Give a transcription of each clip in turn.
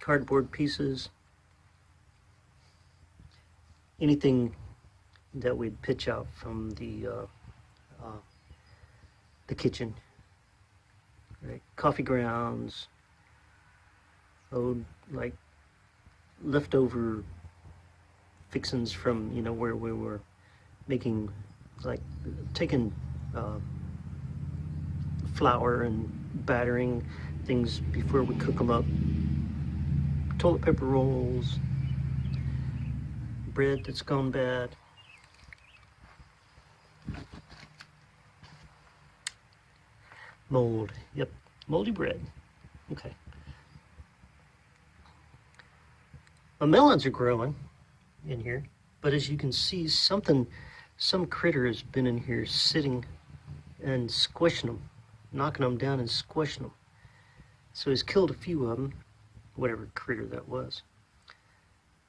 cardboard pieces, anything that we'd pitch out from the kitchen, right? Coffee grounds, old like leftover fixings from where we were making, like taking flour and battering things before we cook them up. Toilet paper rolls, bread that's gone bad. Mold, yep, moldy bread. Okay. My melons are growing in here, but as you can see, some critter has been in here sitting and squishing them, knocking them down and squishing them. So he's killed a few of them, whatever critter that was.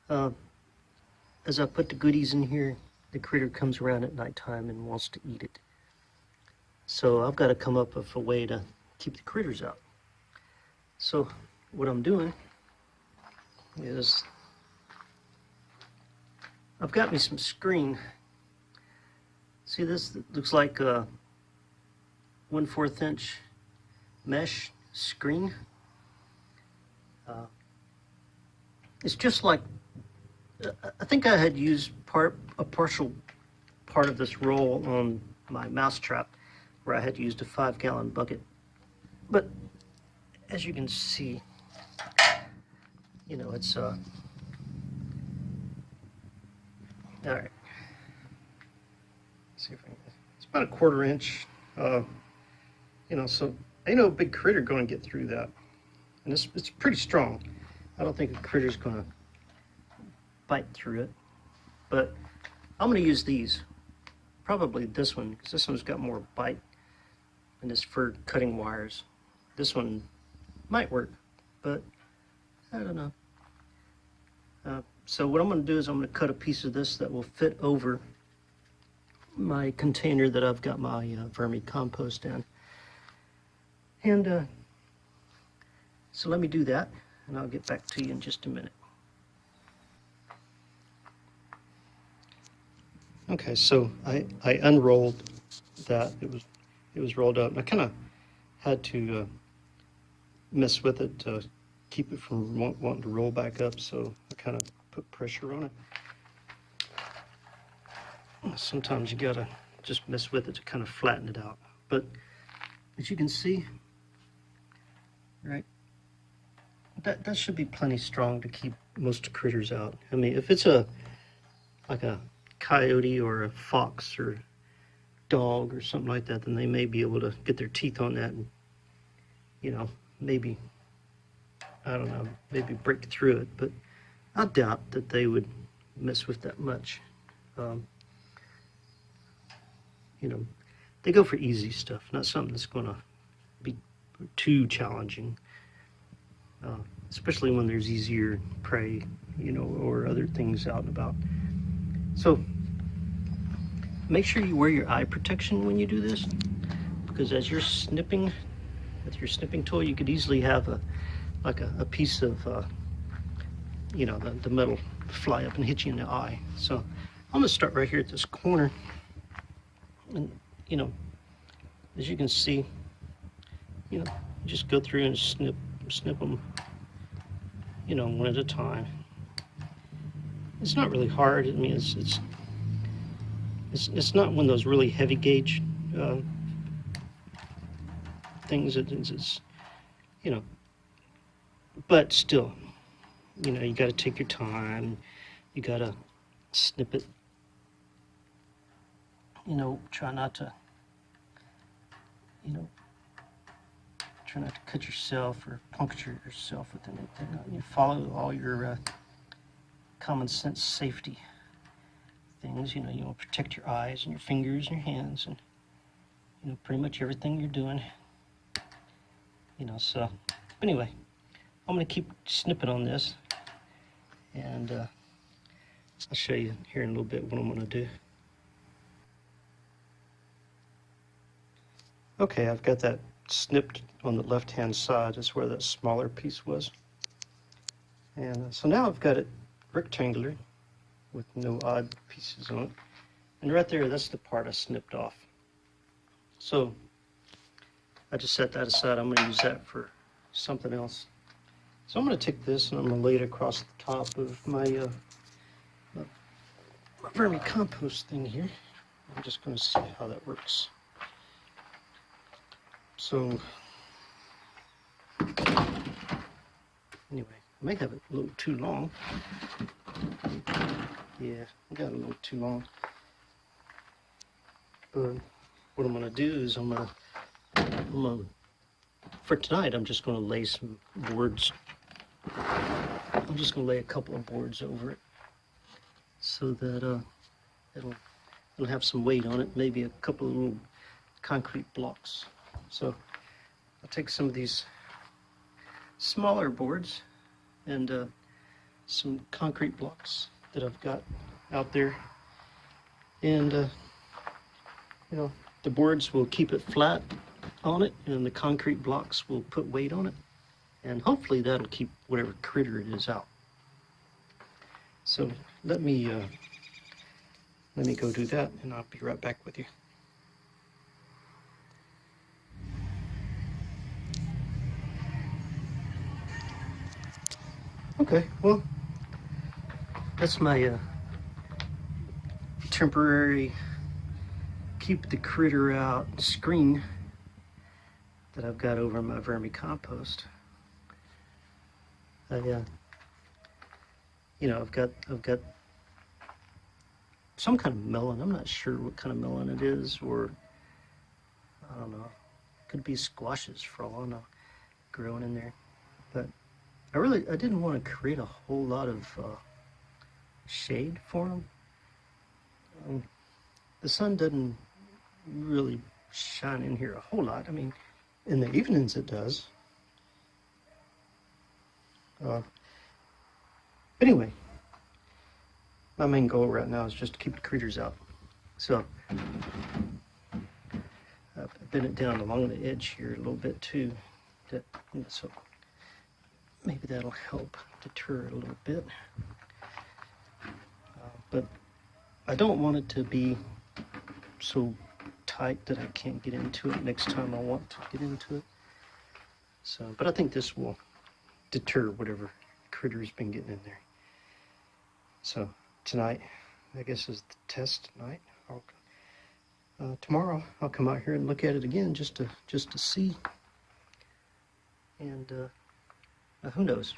As I put the goodies in here, the critter comes around at nighttime and wants to eat it. So I've got to come up with a way to keep the critters out. So what I'm doing is I've got me some screen. See this? It looks like a 1/4 inch mesh screen. It's just like, I think I had used a partial part of this roll on my mousetrap, where I had used a 5-gallon bucket. But as you can see, it's all right. Let's see if I can, it's about a 1/4 inch. So ain't no big critter going to get through that, and it's pretty strong. I don't think a critter's going to bite through it, but I'm going to use these. Probably this one, because this one's got more bite, and it's for cutting wires. This one might work, but I don't know. So what I'm going to do is I'm going to cut a piece of this that will fit over my container that I've got my Vermi Compost in. And so let me do that, and I'll get back to you in just a minute. Okay, so I unrolled that. It was rolled up, and I kind of had to mess with it to keep it from wanting to roll back up, so I kind of put pressure on it. Sometimes you gotta just mess with it to kind of flatten it out. But as you can see, right, that should be plenty strong to keep most critters out. I mean, if it's like a coyote or a fox or dog or something like that, then they may be able to get their teeth on that and, maybe, I don't know, maybe break through it. But I doubt that they would mess with that much. They go for easy stuff, not something that's going to be too challenging, especially when there's easier prey, or other things out and about. So make sure you wear your eye protection when you do this, because as you're snipping with your snipping tool, you could easily have a piece of the metal fly up and hit you in the eye. So I'm gonna start right here at this corner, and as you can see, just go through and snip them, one at a time. It's not really hard. I mean, it's not one of those really heavy gauge things. It's but still, you got to take your time. You got to snip it. Try not to, try not to cut yourself or puncture yourself with anything. You follow all your common sense safety things. You want to protect your eyes and your fingers and your hands and pretty much everything you're doing. So anyway, I'm going to keep snipping on this, and I'll show you here in a little bit what I'm going to do. Okay, I've got that snipped on the left-hand side. That's where that smaller piece was. And so now I've got it rectangular with no odd pieces on it. And right there, that's the part I snipped off. So I just set that aside. I'm going to use that for something else. So I'm going to take this and I'm going to lay it across the top of my Vermi Compost thing here. I'm just going to see how that works. So anyway, I may have it a little too long. Yeah, I got it a little too long. But what I'm going to do is for tonight, I'm just going to lay some boards. I'm just going to lay a couple of boards over it so that it'll have some weight on it, maybe a couple of little concrete blocks. So I'll take some of these smaller boards and some concrete blocks that I've got out there, and you know, the boards will keep it flat on it, and the concrete blocks will put weight on it, and hopefully that'll keep whatever critter it is out. So let me go do that, and I'll be right back with you. Okay, well, that's my temporary keep the critter out screen that I've got over my Vermi Compost. You know, I've got some kind of melon. I'm not sure what kind of melon it is, or I don't know. Could be squashes for all I know, growing in there. But I didn't want to create a whole lot of shade for them. The sun doesn't really shine in here a whole lot. I mean, in the evenings it does. Anyway, my main goal right now is just to keep the critters out. So I've bent it down along the edge here a little bit too. So maybe that'll help deter it a little bit. But I don't want it to be so tight that I can't get into it next time I want to get into it. So, but I think this will deter whatever critter's been getting in there. So tonight, I guess, is the test night. Tomorrow I'll come out here and look at it again just to see. And who knows?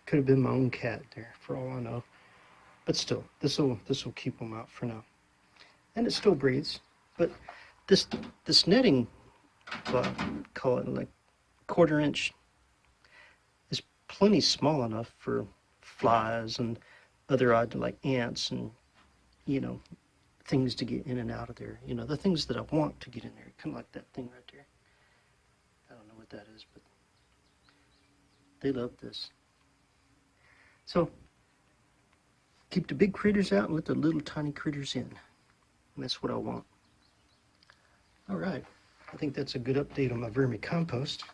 Could have been my own cat there, for all I know. But still, this will keep them out for now. And it still breathes. But this netting, call it like 1/4 inch, is plenty small enough for flies and other odd, like ants and, you know, things to get in and out of there. You know, the things that I want to get in there, kind of like that thing right there. I don't know what that is, but they love this. So keep the big critters out and let the little tiny critters in. And that's what I want. All right. I think that's a good update on my Vermi Compost.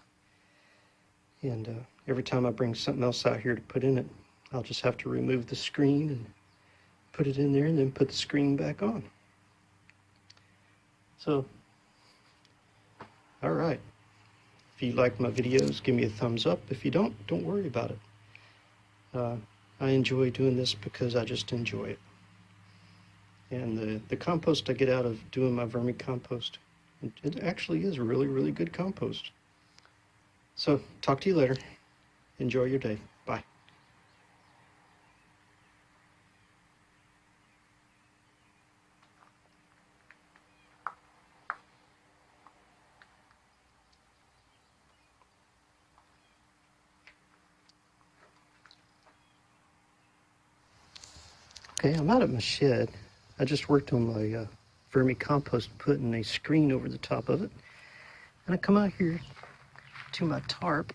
And every time I bring something else out here to put in it, I'll just have to remove the screen and put it in there and then put the screen back on. So, all right. If you like my videos, give me a thumbs up. If you don't worry about it. I enjoy doing this because I just enjoy it. And the compost I get out of doing my Vermi Compost, it actually is really, really good compost. So, talk to you later. Enjoy your day. Bye. Okay, I'm out at my shed. I just worked on my Vermi Compost, putting a screen over the top of it. And I come out here to my tarp,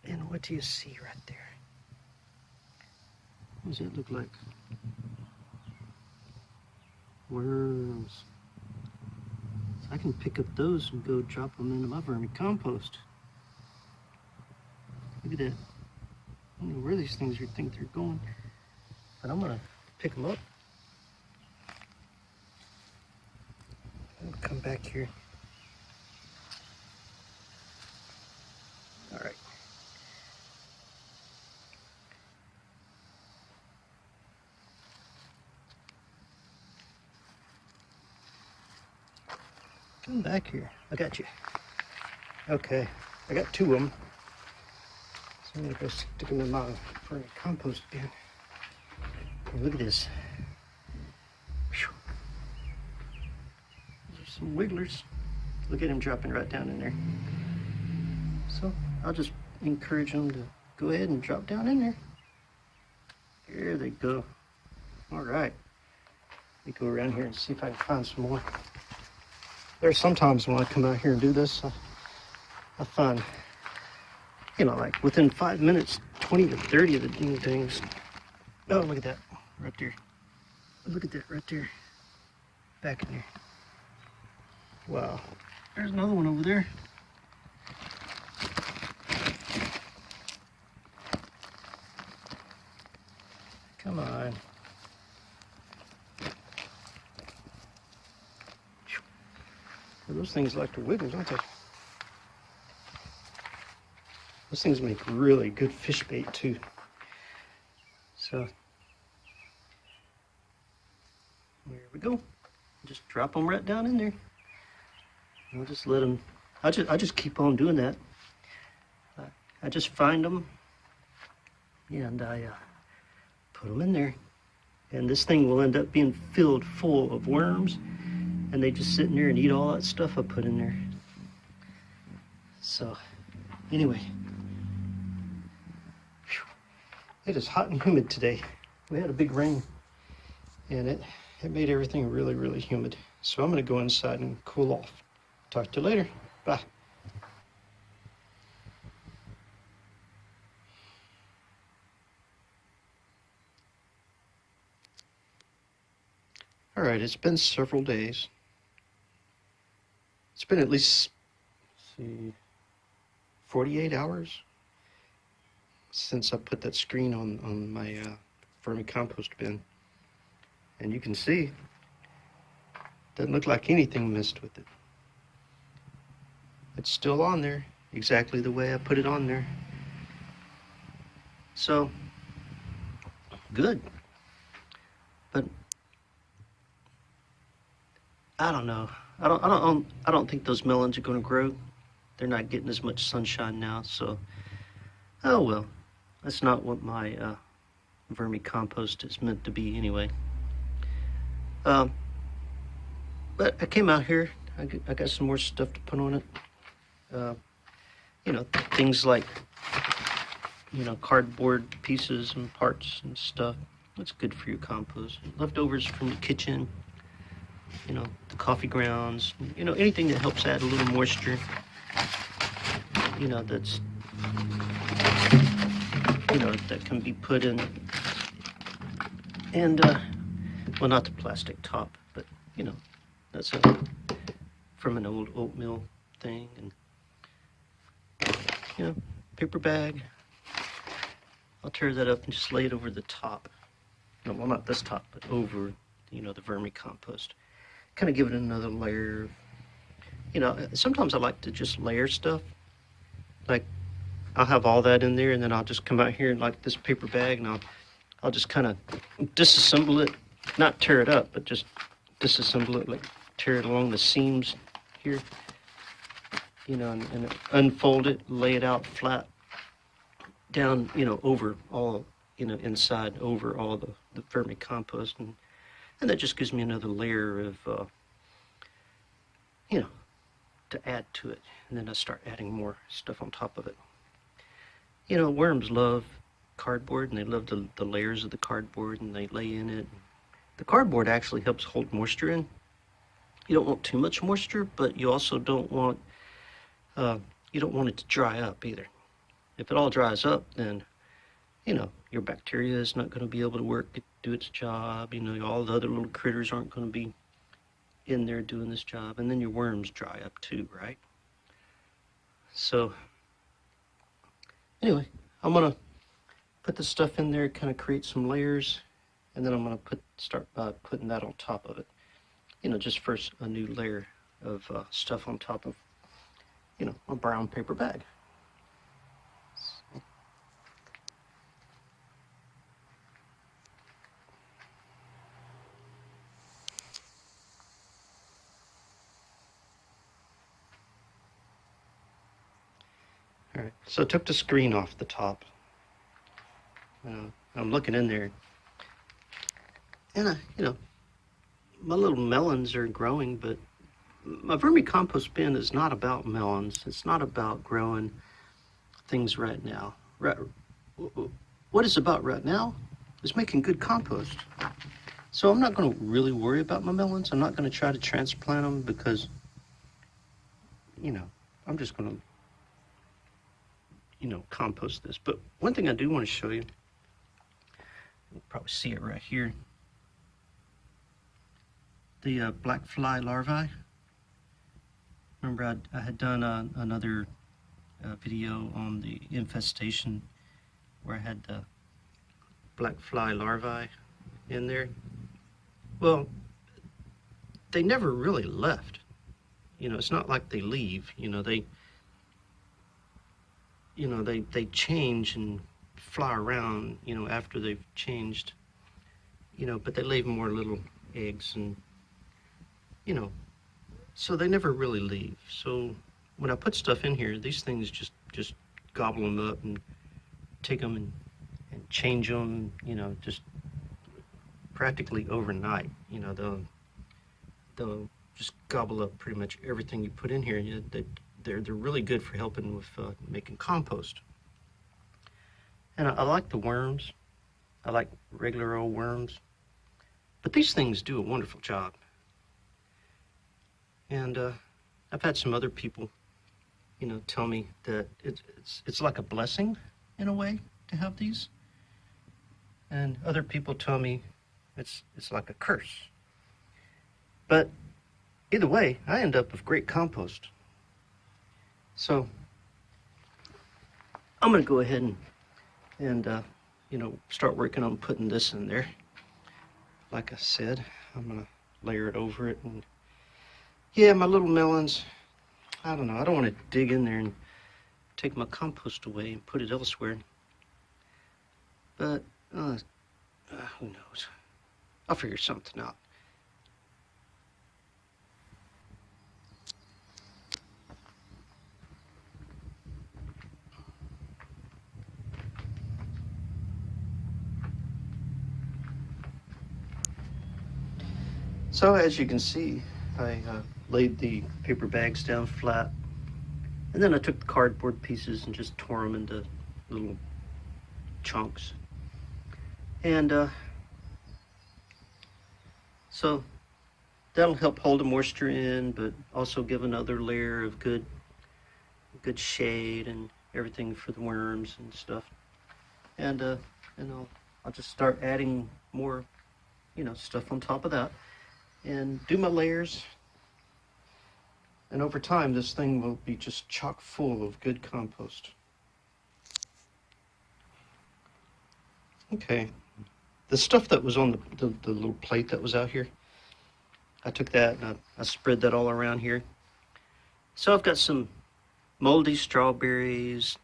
and what do you see right there? What does it look like? Worms. So I can pick up those and go drop them into my Vermi Compost. Look at that. I don't know where these things you think they're going, but I'm gonna pick them up. I'm gonna come back here. All right. Come back here. I got you. Okay, I got 2 of them. So I'm gonna go stick them in my Vermi Compost bin. And look at this. Whew. Those are some wigglers. Look at him dropping right down in there. So I'll just encourage them to go ahead and drop down in there. There they go. All right. Let me go around here and see if I can find some more. There's sometimes when I come out here and do this, I find, you know, like within 5 minutes, 20 to 30 of the dang things. Oh, look at that, right there. Look at that right there. Back in there. Wow. There's another one over there. Come on. Well, those things like to wiggle, don't they? Those things make really good fish bait too. So there we go. Just drop them right down in there. I'll just let them. I just keep on doing that. I just find them and I put them in there, and this thing will end up being filled full of worms, and they just sit in there and eat all that stuff I put in there. So anyway. It is hot and humid today. We had a big rain, and it made everything really, really humid. So I'm gonna go inside and cool off. Talk to you later. Bye. All right, it's been several days. It's been at least, let's see, 48 hours since I put that screen on my Vermi Compost bin. And you can see, doesn't look like anything messed with it. It's still on there, exactly the way I put it on there. So, good. But I don't know. I don't think those melons are going to grow. They're not getting as much sunshine now, so oh well. That's not what my Vermi Compost is meant to be anyway. But I came out here. I got some more stuff to put on it. You know, things like, you know, cardboard pieces and parts and stuff. That's good for your compost. Leftovers from the kitchen. You know, the coffee grounds. You know, anything that helps add a little moisture. You know, that's, you know, that can be put in. And well, not the plastic top, but you know, that's from an old oatmeal thing. And you know, paper bag. I'll tear that up and just lay it over the top. No, well, not this top, but over, you know, the Vermi Compost. Kind of give it another layer. You know, sometimes I like to just layer stuff. Like, I'll have all that in there, and then I'll just come out here and like this paper bag, and I'll just kind of disassemble it, not tear it up, but just disassemble it, like tear it along the seams here, you know, and unfold it, lay it out flat down, you know, over all, you know, inside over all the Vermi Compost, and that just gives me another layer of, you know, to add to it, and then I start adding more stuff on top of it. You know, worms love cardboard, and they love the layers of the cardboard, and they lay in it. The cardboard actually helps hold moisture in. You don't want too much moisture, but you also don't want it to dry up either. If it all dries up, then, you know, your bacteria is not going to be able to do its job. You know, all the other little critters aren't going to be in there doing this job, and then your worms dry up too, right? So, anyway, I'm gonna put the stuff in there, kind of create some layers, and then I'm gonna start putting that on top of it. Just first a new layer of stuff on top of, a brown paper bag. All right, so I took the screen off the top. I'm looking in there, and my little melons are growing, but my Vermi Compost bin is not about melons. It's not about growing things right now. What it's about right now is making good compost. So I'm not going to really worry about my melons. I'm not going to try to transplant them because, I'm just going to, compost this. But one thing I do want to show you, you'll probably see it right here. The black fly larvae. Remember I had done another video on the infestation where I had the black fly larvae in there. Well, they never really left. It's not like they leave. They change and fly around, after they've changed, but they leave more little eggs and, so they never really leave. So when I put stuff in here, these things just gobble them up and take them and change them, just practically overnight. They'll just gobble up pretty much everything you put in here. They're really good for helping with making compost. And I like the worms. I like regular old worms. But these things do a wonderful job. And I've had some other people, tell me that it's like a blessing in a way to have these. And other people tell me it's like a curse. But either way, I end up with great compost. So I'm going to go ahead and start working on putting this in there. Like I said, I'm going to layer it over it. And yeah, my little melons, I don't know. I don't want to dig in there and take my compost away and put it elsewhere. But who knows? I'll figure something out. So as you can see, I laid the paper bags down flat, and then I took the cardboard pieces and just tore them into little chunks. And so that'll help hold the moisture in, but also give another layer of good shade and everything for the worms and stuff. And I'll just start adding more, stuff on top of that, and do my layers. And over time, this thing will be just chock full of good compost. Okay, the stuff that was on the little plate that was out here, I took that and I spread that all around here. So I've got some moldy strawberries,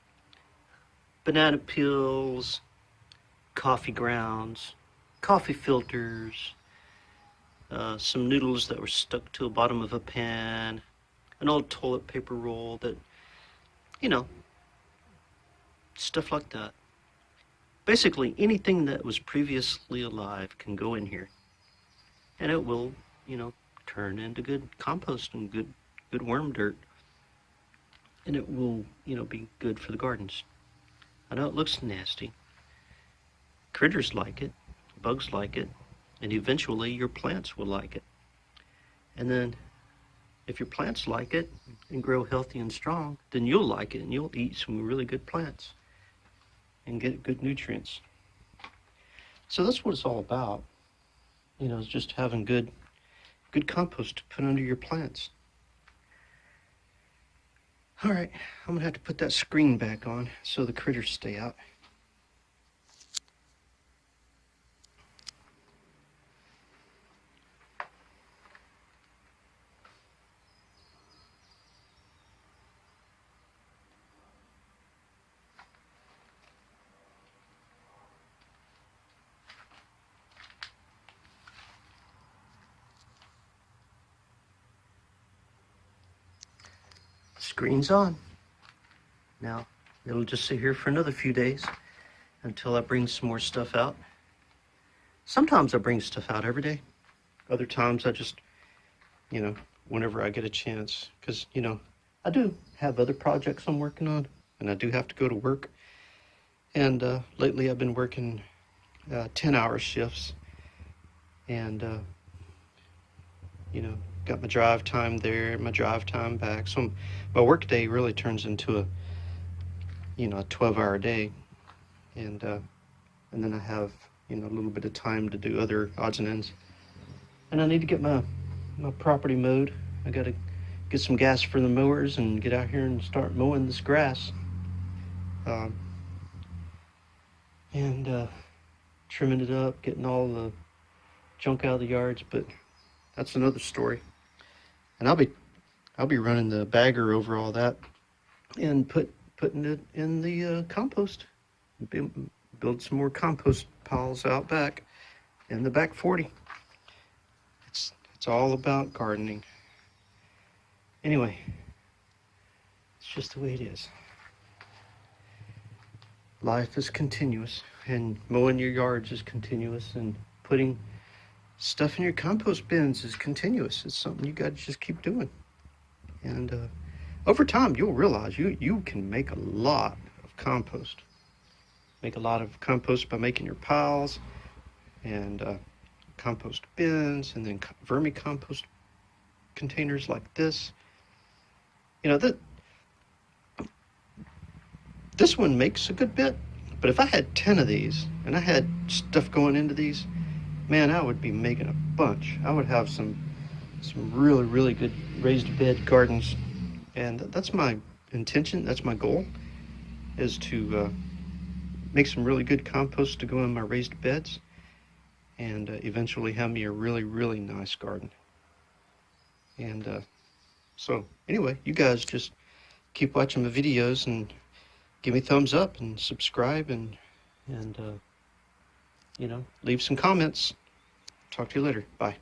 banana peels, coffee grounds, coffee filters, some noodles that were stuck to the bottom of a pan, an old toilet paper roll that, stuff like that. Basically, anything that was previously alive can go in here, and it will, turn into good compost and good worm dirt, and it will, be good for the gardens. I know it looks nasty. Critters like it, bugs like it, and eventually your plants will like it. And then if your plants like it and grow healthy and strong, then you'll like it and you'll eat some really good plants and get good nutrients. So that's what it's all about. It's just having good compost to put under your plants. All right, I'm gonna have to put that screen back on so the critters stay out. screen's on. Now, it'll just sit here for another few days until I bring some more stuff out. Sometimes I bring stuff out every day. Other times I just, whenever I get a chance. Because, I do have other projects I'm working on, and I do have to go to work. And lately I've been working 10-hour shifts. And, got my drive time there, my drive time back. So my work day really turns into a 12-hour day. And then I have, a little bit of time to do other odds and ends. And I need to get my property mowed. I got to get some gas for the mowers and get out here and start mowing this grass. And trimming it up, getting all the junk out of the yards, but that's another story. And I'll be running the bagger over all that and putting it in the compost. Build some more compost piles out back in the back 40. It's all about gardening. Anyway, it's just the way it is. Life is continuous, and mowing your yards is continuous, and putting stuff in your compost bins is continuous. It's something you got to just keep doing. And over time, you'll realize you can make a lot of compost. Make a lot of compost by making your piles and compost bins, and then Vermi Compost containers like this. This one makes a good bit, but if I had 10 of these and I had stuff going into these, man, I would be making a bunch. I would have some really, really good raised bed gardens. And that's my intention, that's my goal, is to make some really good compost to go in my raised beds and eventually have me a really, really nice garden. And so anyway, you guys just keep watching my videos and give me thumbs up and subscribe and leave some comments. Talk to you later. Bye.